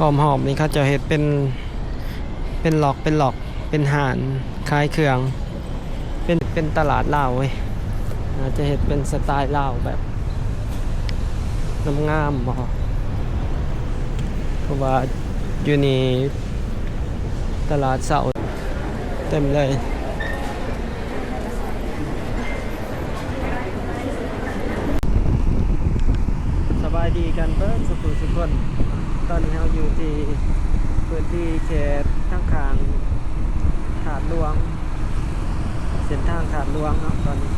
อมหอมนี่เขาจะเฮ็ดเป็นหลอกเป็นห่านขายเครื่องเป็นตลาดลาวเว้ยจะเฮ็ดเป็นสไตล์ลาวแบบงามๆบ่เพราะว่าอยู่นี่ตลาดเสาร์เต็มเลยสบายดีกันเบิ้ลสุขคนตอนนี้เราอยู่ที่พื้นที่เขตทางข้างถาดหลวงเส้นทางถาดหลวงเนาะตอนนี้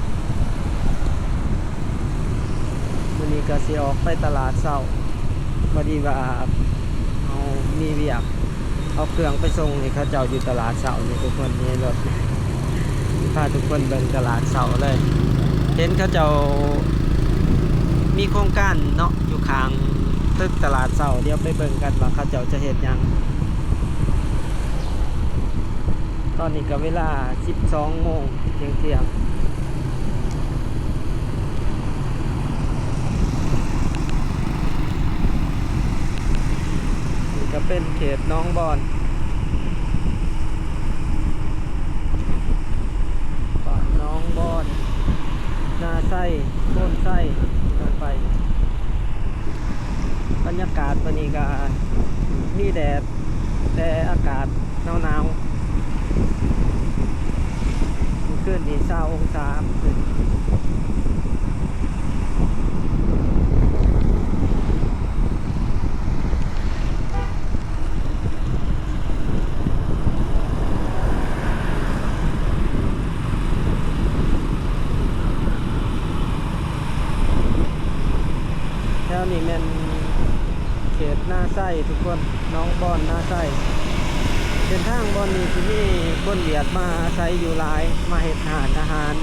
วันนี้ก็สิออกไปตลาดเสาร์พอดีว่าเอามีเวียกเอาเครื่องไปส่งนี่เขาเจ้าอยู่ตลาดเสาร์นี่ทุกคนนี่รถพาทุกคนเบิ่งตลาดเสาร์เลยเห็นเขาเจ้ามีโครงการเนาะอยู่ข้างตึกตลาดเสาร์เดี๋ยวไปเบิ่งกันว่าเขาเจ้าจะเฮ็ดหยังตอนนี้ก็เวลา 12 โมงเที่ยงนี่ก็เป็นเขตน้องบอนบ้านน้องบอนนาไส้โคนไส้ลงไปบรรยากาศวันนี้ก็มีแดดแต่อากาศหนาวขึ้นที่20 องศาขึ้นแล้วนี่มันเขตหน้าไส้ทุกคนน้องบอนหน้าไส้เส้นทางบอนนี้ที่นี่คนเวียดมาอาศัยอยู่หลายมาเฮ็ดอาหาร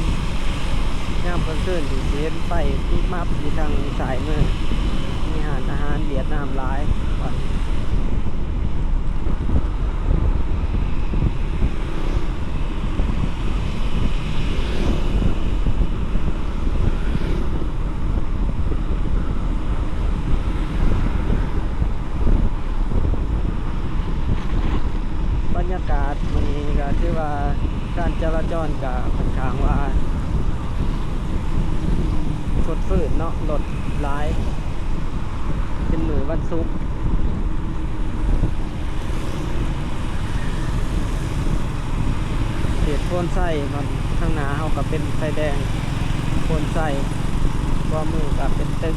ย่ามเพิ่นขึ้นที่เห็นไปที่มับอยู่ทางสายมือมีอาหารเวียดนามหลายบรรยากาศวันนี้ก็ถือว่าการจราจรก็ค่อนข้างว่าสดฝืนเนาะรถหลายเป็นมื้อวันศุกร์เขตโพนไส้มันข้างหน้าเฮาก็เป็นไฟแดงโพนไส้ขวามือก็เป็นตึก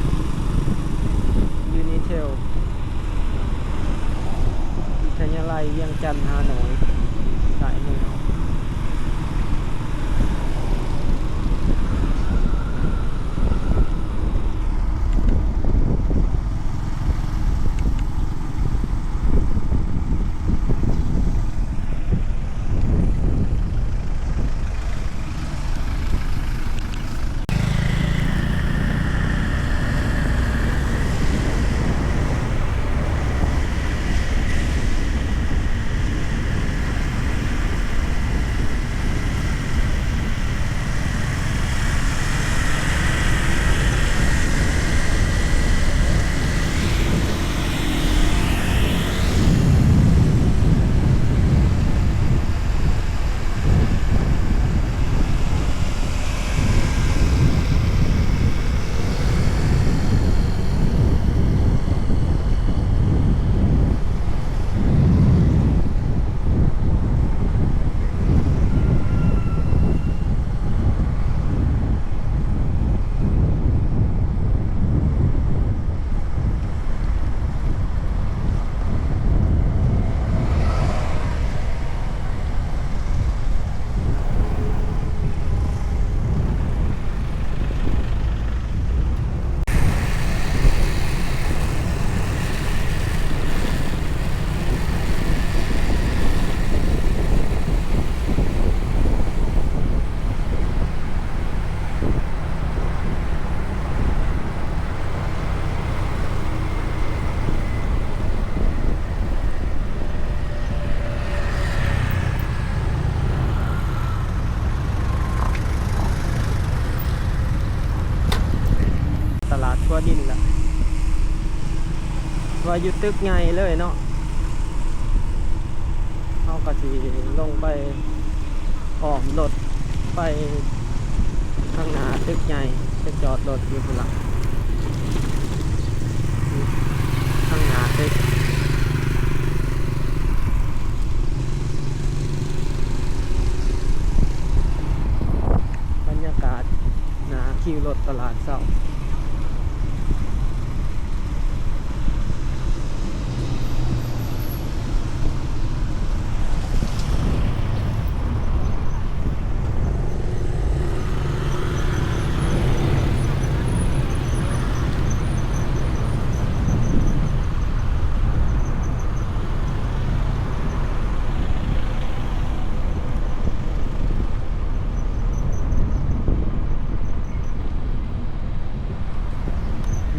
ยูนิเทลวิทยาลัยเวียงจันทน์ฮานอยสายมือตลาดทั่วดินล่ะว่าอยู่ตึกใหญ่เลยเนาะ เขาก็สิลงไปอ้อมรถไปข้างหน้าตึกใหญ่จะจอดรถอยู่พุ่นล่ะข้างหน้าตึกบรรยากาศหน้าคิวรถตลาดเช้า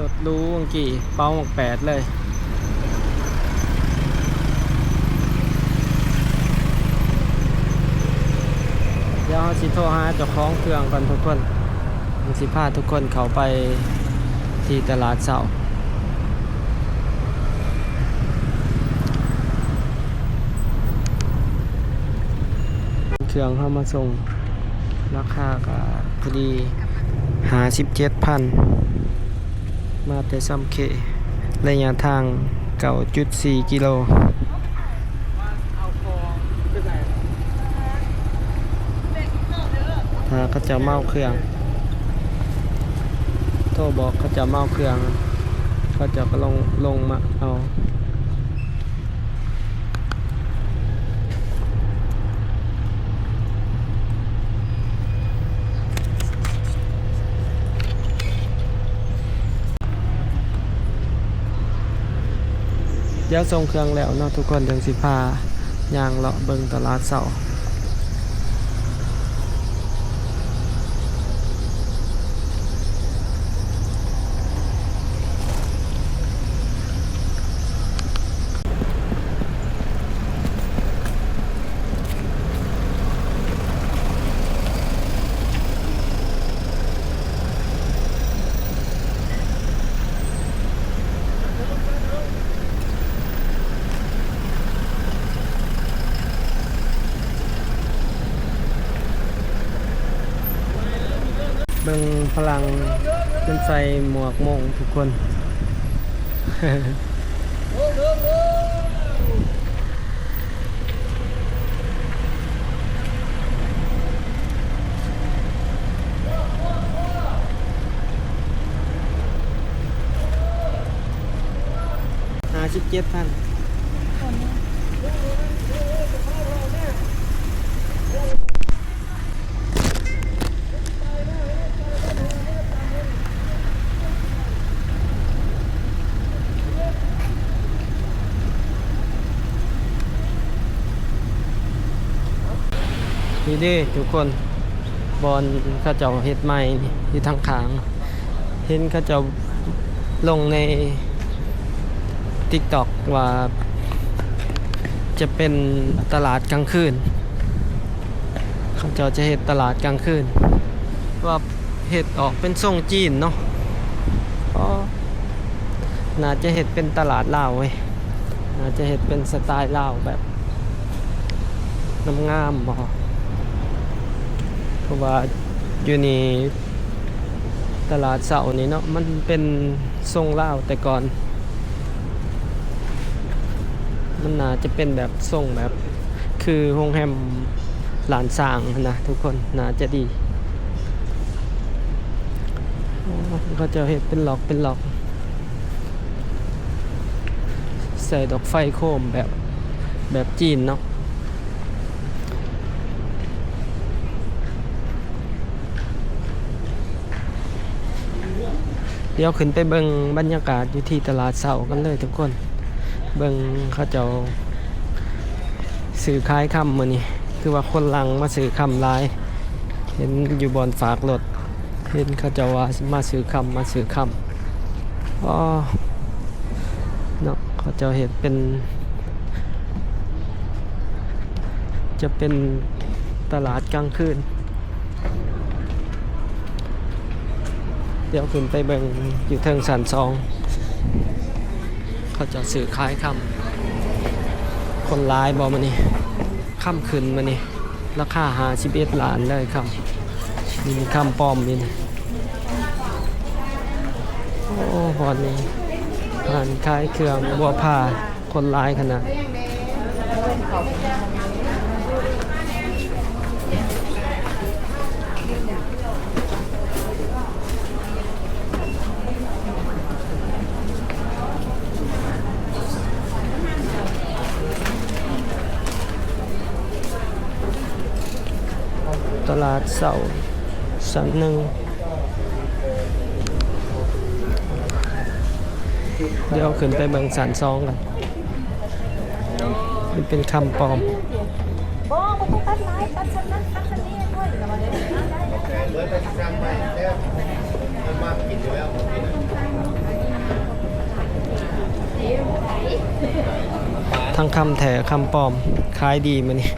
รถรู้วังกี่เป้าหมก8เลยเดี๋ยวสิโทรหาเจ้าของเครื่องก่อนทุกคนสิพาทุกคนเข้าไปที่ตลาดเช้าเครื่องเข้ามาส่งราคาก็พอดี57,000มาแต่ซ้ำเคระยะทาง 9.4 กิโลถ้าเขาจะเมาเครื่องโทรบอกเขาจะเมาเครื่องเขาจะก็ลงมาเอาเดี๋ยวส่งเครื่องแล้วเนาะทุกคนเดี๋ยวสิพาย่างเลาะเบิ่งตลาดเช้าเบิ่งพลังเป็นใส่หมวกโม่งทุกคน 57,000นี่เด้ทุกคนบอลเขาเจ้าเฮ็ดใหม่นี่ที่ทางขางเห็นเขาเจ้าลงใน TikTok ว่าจะเป็นตลาดกลางคืนเขาเจ้าจะเฮ็ดตลาดกลางคืนว่าเฮ็ดออกเป็นทรงจีนเนาะก็น่าจะเฮ็ดเป็นตลาดลาวเว้ยน่าจะเฮ็ดเป็นสไตล์ลาวแบบงามๆบ่เพราะว่าอยู่นี่ตลาดเสานี่เนาะมันเป็นทรงลาวแต่ก่อนมันน่าจะเป็นแบบทรงแบบคือโรงแรมหลานสร้างนะทุกคนน่าจะดีก็จะเห็นเป็นหลอกใส่ดอกไฟโคมแบบจีนเนาะเดี๋ยวขึ้นไปเบิ่งบรรยากาศอยู่ที่ตลาดเสากันเลยทุกคนเบิ่งเขาเจ้าซื้อขายค่ำมื้อนี้คือว่าคนลังมาซื้อค่ำหลายเห็นอยู่บอนฝากรถเห็นเขาเจ้าว่ามาซื้อค่ำอ๋อเนาะเขาเจ้าเห็นเป็นจะเป็นตลาดกลางคืนเดี๋ยวขึ้นไปเบิ่งอยู่เทิงสันซองเขาจะซื้อขายค่ำคนร้ายบ่มื้อนี้ ค่ำคืนมานี่ราคา51 ล้านเลยครับมีค่ำปลอมนี่นะโอ้พอนี้ร้านขายเครื่องบัวผ้าคนร้ายขนาดตลาดเสาสันหนึ่งเดี๋ยวขึ้นไปเบิ่งสันซองกันมันเป็นคำปลอมทั้งคำแถคำปลอมขายดีมันนี่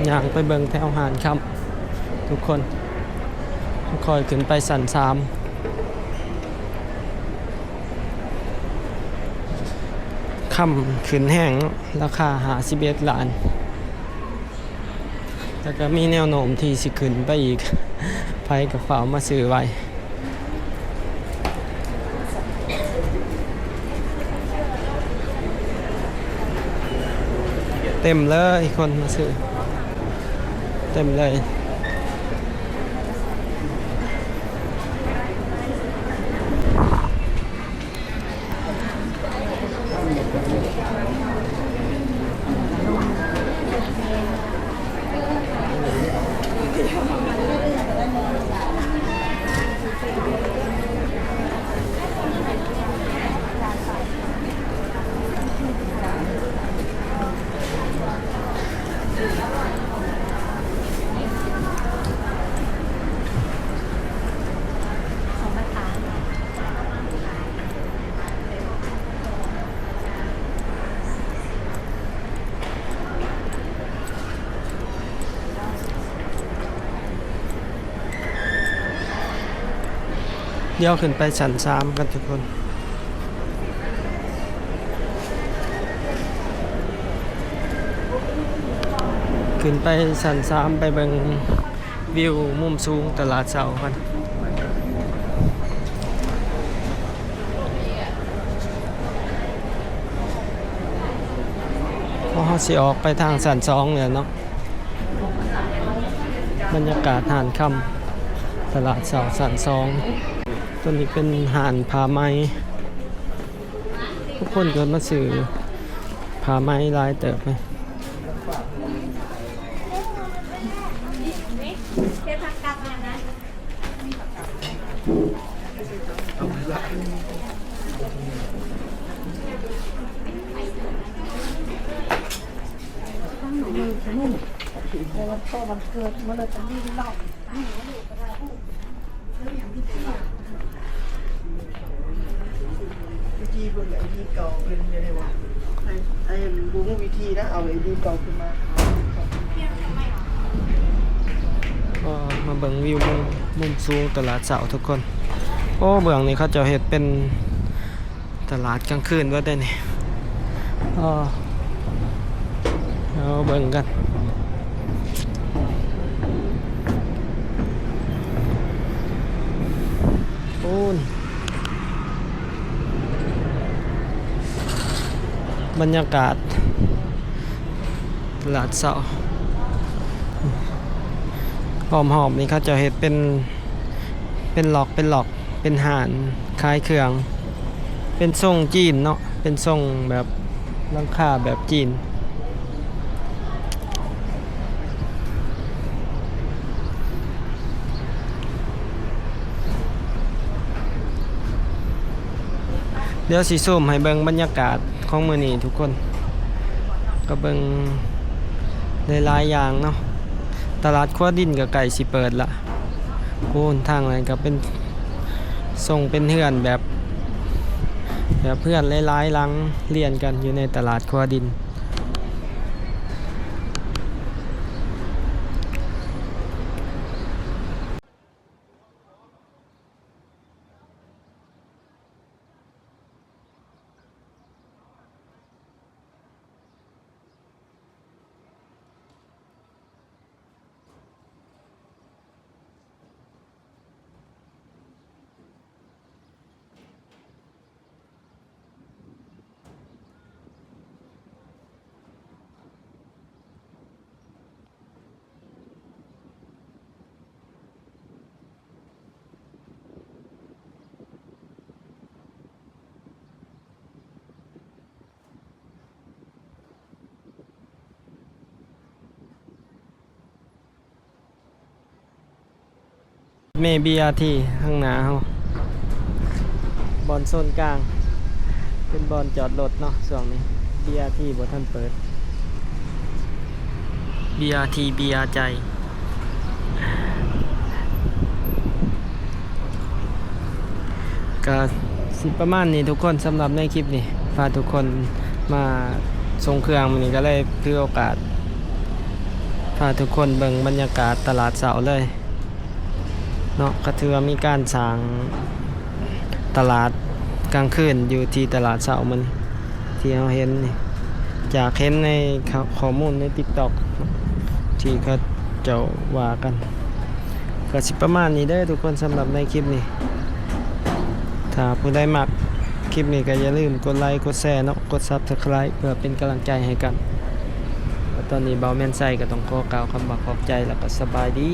อยากไปเบิ่งแถวหานครับทุกคนค่อยขึ้นไปสัน3ค่ำขึ้นแห้งราคา51 ล้านแต่ก็มีแนวโน้มที่สิขึ้นไปอีกไผกับฝามาซื้อไว้เต็มเลยคนมาซื้อเต็มเลยเดี๋ยวขึ้นไปชั้น3กันทุกคนขึ้นไปชั้น3ไปเบิ่งวิวมุมสูงตลาดเสากันเพราะเขาสิออกไปทางชั้น2เนี่ยเนาะบรรยากาศหาดค่ำตลาดเสาชั้น2ตัวนี้เป็นห่านผ้าไหมทุกคนเกิดมาซื้อผ้าไหมลายเติบไหมวันเกิดมาเลยจะมีเล่าวิธีเบิ่งไอ้ดีเก่าเป็นยังไงวะไอ้บุ้งวิธีนะเอาไอ้ดีเก่าขึ้นมาก็มาเบิ่งวิวมุมสูงตลาดเสาทุกคนโอ้เมืองนี้เขาจะเฮ็ดเป็นตลาดกลางคืนว่าได้นี่เอาเบิ่งกันโอ้บรรยากาศตลาดเสาหอมๆนี่เขาจะเฮ็ดเป็นหลอกเป็นห่านคล้ายเครื่องเป็นทรงจีนเนาะเป็นทรงแบบหลังคาแบบจีนเดี๋ยวสิซูมให้เบิ่งบรรยากาศของมื้อนี้ทุกคน ก็เบิ่งหลายๆอย่างเนาะตลาดครัวดินก็ใกล้สิเปิดละโอ้ทางนั้นก็เป็นทรงเป็นเฮือนแบบเพื่อนหลายๆหลังเรียนกันอยู่ในตลาดครัวดินเมบีอาร์ทีข้างหน้าเฮาบอนโซนกลางเป็นบอนจอดรถเนาะช่วงนี้ BRT บ่ทันเปิด BRT BR ใจก็สิประมาณนี้ทุกคนสำหรับในคลิปนี้พาทุกคนมาส่งเครื่องมื้อนี้ก็เลยถือโอกาสพาทุกคนเบิ่งบรรยากาศตลาดเสาเลยเนาะก็ถือว่ามีการสร้างตลาดกลางคืนอยู่ที่ตลาดเสามันที่เราเห็นนี่จากเห็นในข้อมูลใน TikTok ที่เขาเจ้าว่ากันก็สิประมาณนี้เด้อทุกคนสำหรับในคลิปนี้ถ้าผู้ใดมักคลิปนี้ก็อย่าลืมกดไลค์กดแชร์เนาะกด Subscribe เพื่อเป็นกำลังใจให้กันตอนนี้เบาแม่นไส้ก็ต้องขอกล่าวคำว่าขอบใจแล้วก็สบายดี